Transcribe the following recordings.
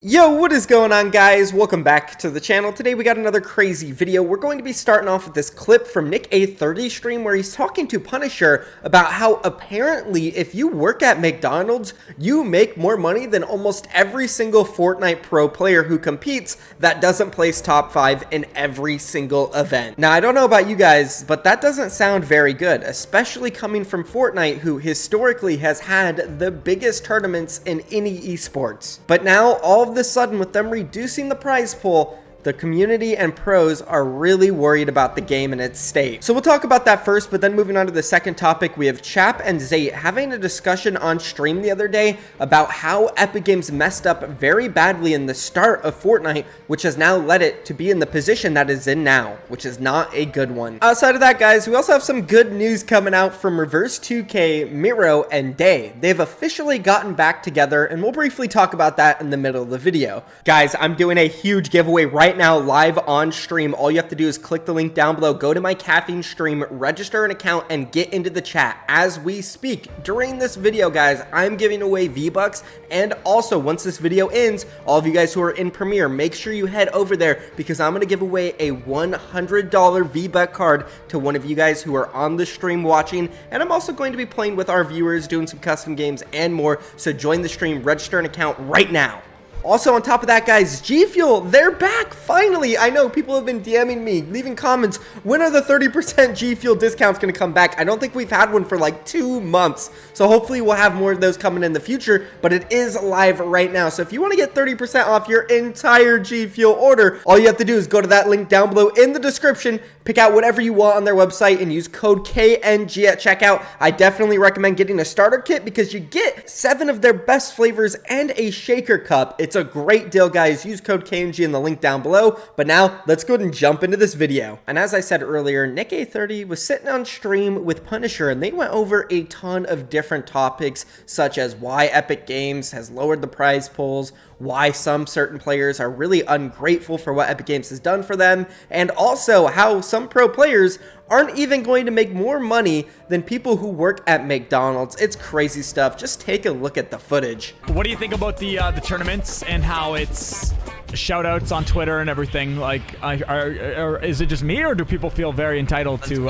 Yo, what is going on, guys? Welcome back to the channel. Today we got another crazy video. We're going to be starting off with this clip from Nick A30 stream where he's talking to Punisher about how apparently if you work at McDonald's, you make more money than almost every single Fortnite pro player who competes that doesn't place top 5 in every single event. Now, I don't know about you guys, but that doesn't sound very good, especially coming from Fortnite, who historically has had the biggest tournaments in any esports. But now, all of a sudden, with them reducing the prize pool, the community and pros are really worried about the game and its state. So we'll talk about that first, but then moving on to the second topic, we have Chap and Zate having a discussion on stream the other day about how Epic Games messed up very badly in the start of Fortnite, which has now led it to be in the position that is in now, which is not a good one. Outside of that, guys, we also have some good news coming out from Reverse 2K, Miro, and Day. They've officially gotten back together, and we'll briefly talk about that in the middle of the video. Guys, I'm doing a huge giveaway right now live on stream. All you have to do is click the link down below, go to my caffeine stream, register an account, and get into the chat as we speak. During this video, guys, I'm giving away V-Bucks, and also once this video ends, all of you guys who are in Premiere, make sure you head over there because I'm going to give away a $100 V-Buck card to one of you guys who are on the stream watching, and I'm also going to be playing with our viewers, doing some custom games and more, so join the stream, register an account right now. Also, on top of that, guys, G Fuel, they're back, finally. I know people have been DMing me, leaving comments, when are the 30% G Fuel discounts going to come back? I don't think we've had one for like 2 months, so hopefully we'll have more of those coming in the future, but it is live right now. So if you want to get 30% off your entire G Fuel order, all you have to do is go to that link down below in the description, pick out whatever you want on their website, and use code KNG at checkout. I definitely recommend getting a starter kit because you get 7 of their best flavors and a shaker cup. It's a great deal, guys. Use code KNG in the link down below. But now, let's go ahead and jump into this video. And as I said earlier, Nick A30 was sitting on stream with Punisher, and they went over a ton of different topics, such as why Epic Games has lowered the prize pools, why some certain players are really ungrateful for what Epic Games has done for them, and also how some pro players aren't even going to make more money than people who work at McDonald's. It's crazy stuff. Just take a look at the footage. What do you think about the tournaments and how it's shout outs on Twitter and everything? Like, is it just me, or do people feel very entitled to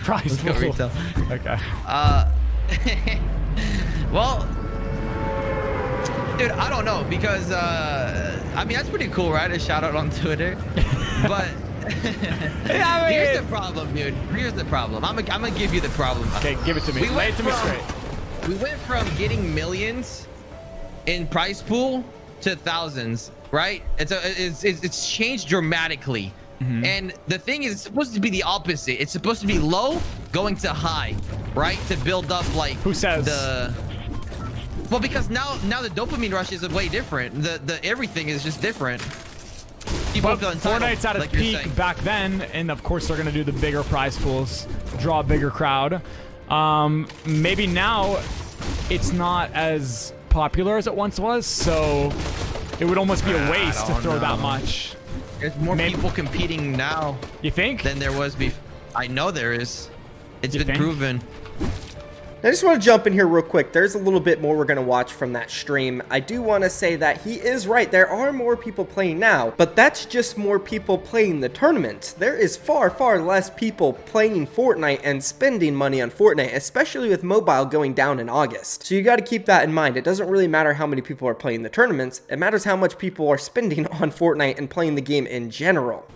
prize pool? Retail. Okay. Well, dude, I don't know, because I mean, that's pretty cool, right? A shout out on Twitter, but yeah, I mean, here's the problem, dude. Here's the problem. I'm gonna give you the problem. Okay, give it to me. Lay it to me straight. We went from getting millions in prize pool to thousands, right? It's changed dramatically. And the thing is, it's supposed to be the opposite. It's supposed to be low going to high, right? To build up, like, who says well, because now the dopamine rush is way different. The everything is just different. People feel entitled, Fortnite's at its like you're peak saying. back then, and of course they're gonna do the bigger prize pools, draw a bigger crowd. Maybe now it's not as popular as it once was, so it would almost be a waste to throw that much. There's more people competing now. You think? Than there was before. I know there is. It's been proven. I just want to jump in here real quick. There's a little bit more we're going to watch from that stream. I do want to say that he is right. There are more people playing now, but that's just more people playing the tournaments. There is far, far less people playing Fortnite and spending money on Fortnite, especially with mobile going down in August. So you got to keep that in mind. It doesn't really matter how many people are playing the tournaments. It matters how much people are spending on Fortnite and playing the game in general.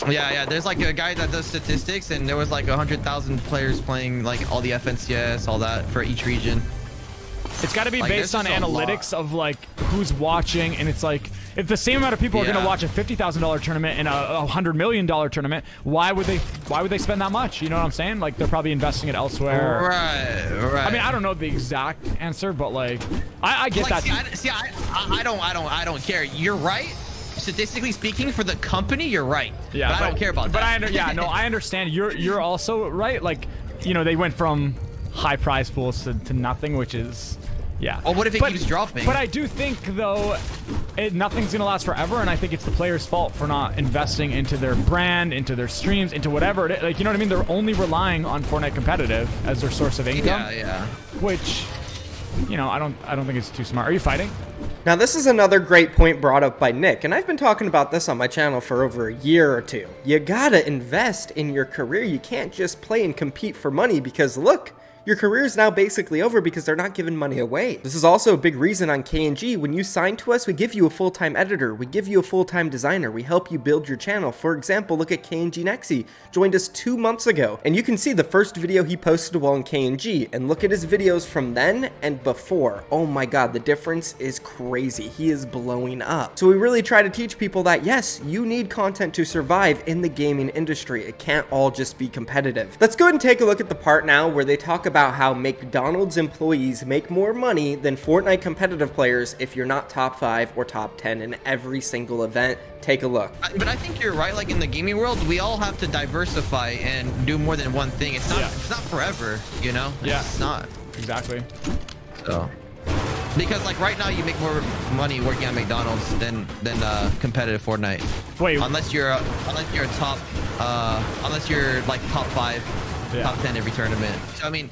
Yeah, there's like a guy that does statistics, and there was like 100,000 players playing like all the FNCS, all that for each region. It's got to be like, based on analytics of like who's watching, and it's like if the same amount of people are going to watch a $50,000 tournament and a $100 million tournament, why would they spend that much? You know what I'm saying? Like, they're probably investing it elsewhere. Right. I mean, I don't know the exact answer, but like I get like, that. I don't care. You're right. Statistically speaking, for the company, you're right. Yeah, but I don't care about that. But I understand. You're also right. Like, you know, they went from high prize pools to nothing, which is, yeah. Well, what if it keeps dropping? But I do think, though, nothing's gonna last forever, and I think it's the players' fault for not investing into their brand, into their streams, into whatever. Like, you know what I mean? They're only relying on Fortnite competitive as their source of income. Yeah. Which you know, I don't think it's too smart. Are you fighting? Now, this is another great point brought up by Nick, and I've been talking about this on my channel for over a year or two. You gotta invest in your career. You can't just play and compete for money because, look, your career is now basically over because they're not giving money away. This is also a big reason on KNG. When you sign to us, we give you a full-time editor, we give you a full-time designer, we help you build your channel. For example, look at KNG Nexi, joined us 2 months ago, and you can see the first video he posted while in KNG, and look at his videos from then and before. Oh my god, the difference is crazy. He is blowing up. So we really try to teach people that yes, you need content to survive in the gaming industry. It can't all just be competitive. Let's go ahead and take a look at the part now where they talk about how McDonald's employees make more money than Fortnite competitive players if you're not top 5 or top 10 in every single event. Take a look. But I think you're right. Like in the gaming world, we all have to diversify and do more than one thing. It's not forever, you know? Yeah. It's not. Exactly. So, because like right now you make more money working at McDonald's than competitive Fortnite. Wait. Unless you're top, unless you're like top 5. Yeah. Top 10 every tournament. So I mean,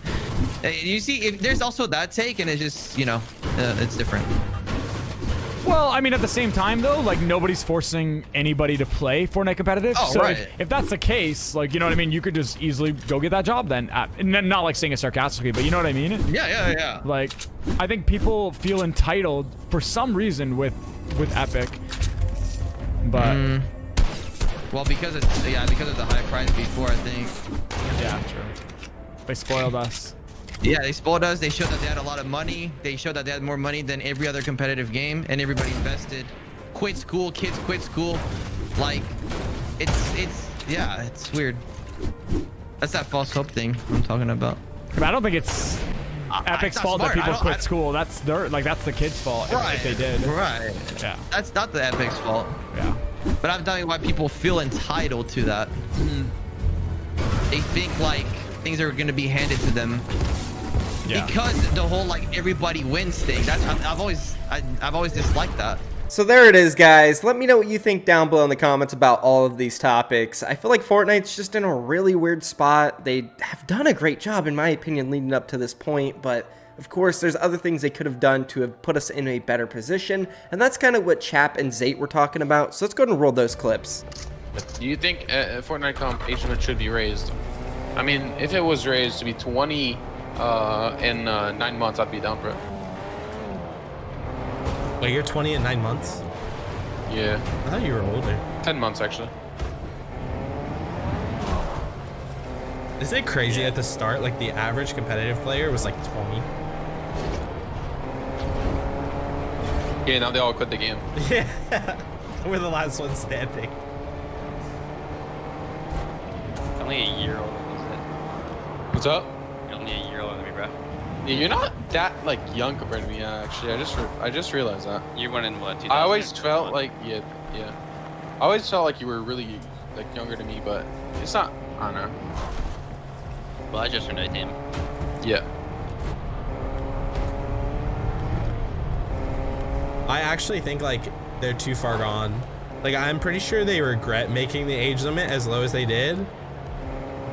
you see, if there's also that take, and it's just, you know, it's different. Well, I mean, at the same time, though, like, nobody's forcing anybody to play Fortnite competitive. Oh, so right. if that's the case, like, you know what I mean, you could just easily go get that job then. And not like saying it sarcastically, but you know what I mean? Yeah. Like, I think people feel entitled for some reason with Epic, but. Well, because of the high price before, I think. Yeah, true. They spoiled us. Yeah, they spoiled us. They showed that they had a lot of money. They showed that they had more money than every other competitive game, and everybody invested. Quit school, kids quit school. Like, it's weird. That's that false hope thing I'm talking about. But I don't think it's Epic's fault that people quit school. That's the kids' fault if they did. Right. Yeah. That's not the Epic's fault. Yeah. But I'm telling you why people feel entitled to that. They think like things are gonna be handed to them. Yeah. Because the whole like everybody wins thing. That's I've always disliked that. So there it is, guys. Let me know what you think down below in the comments about all of these topics. I feel like Fortnite's just in a really weird spot. They have done a great job, in my opinion, leading up to this point, but of course, there's other things they could have done to have put us in a better position, and that's kind of what Chap and Zate were talking about, so let's go ahead and roll those clips. Do you think Fortnite age limit should be raised? I mean, if it was raised to be 20 in 9 months, I'd be down for it. Wait, you're 20 in 9 months? Yeah. I thought you were older. 10 months, actually. Isn't it crazy at the start, like the average competitive player was like 20? Yeah, now they all quit the game. Yeah. We're the last ones standing. Only a year older than me. What's up? You're only a year older than me, bro. Yeah, you're not that like young compared to me. Actually, I just realized that. You went in what? I always felt like yeah. I always felt like you were really like younger than me, but it's not. I don't know. Well, I just turned 18. Yeah. I actually think like they're too far gone. Like I'm pretty sure they regret making the age limit as low as they did,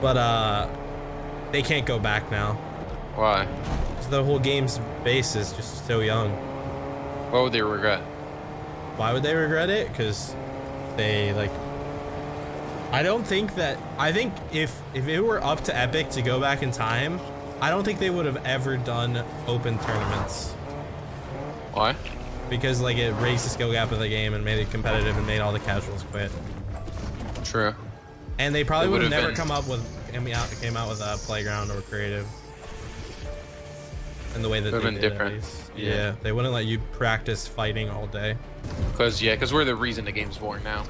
but they can't go back now. Why? So the whole game's base is just so young. What would they regret? Why would they regret it? Because they like. I don't think that. I think if it were up to Epic to go back in time, I don't think they would have ever done open tournaments. Why? Because like it raised the skill gap of the game and made it competitive and made all the casuals quit. True. And they probably would have never been... came out with a playground or creative. In the way that they did, different. Yeah, they wouldn't let you practice fighting all day. Because we're the reason the game's born now.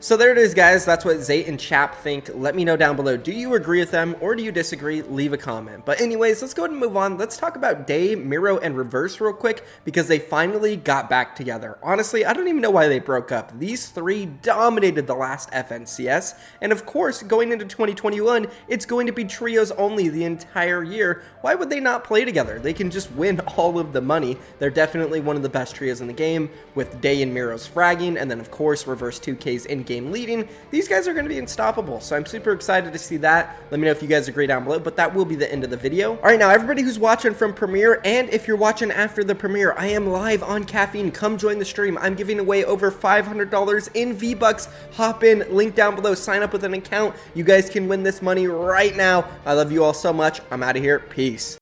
So there it is, guys. That's what Zate and Chap think. Let me know down below. Do you agree with them or do you disagree? Leave a comment. But anyways, let's go ahead and move on. Let's talk about Day, Miro, and Reverse real quick because they finally got back together. Honestly, I don't even know why they broke up. These three dominated the last FNCS. And of course, going into 2021, it's going to be trios only the entire year. Why would they not play together? They can just win all of the money. They're definitely one of the best trios in the game with Day and Miro's fragging, and then of course Reverse 2K's in game leading, these guys are going to be unstoppable. So I'm super excited to see that. Let me know if you guys agree down below, but that will be the end of the video. All right, now everybody who's watching from premiere, and if you're watching after the premiere, I am live on Caffeine. Come join the stream. I'm giving away over $500 in V-Bucks. Hop in, link down below, sign up with an account. You guys can win this money right now. I love you all so much. I'm out of here. Peace.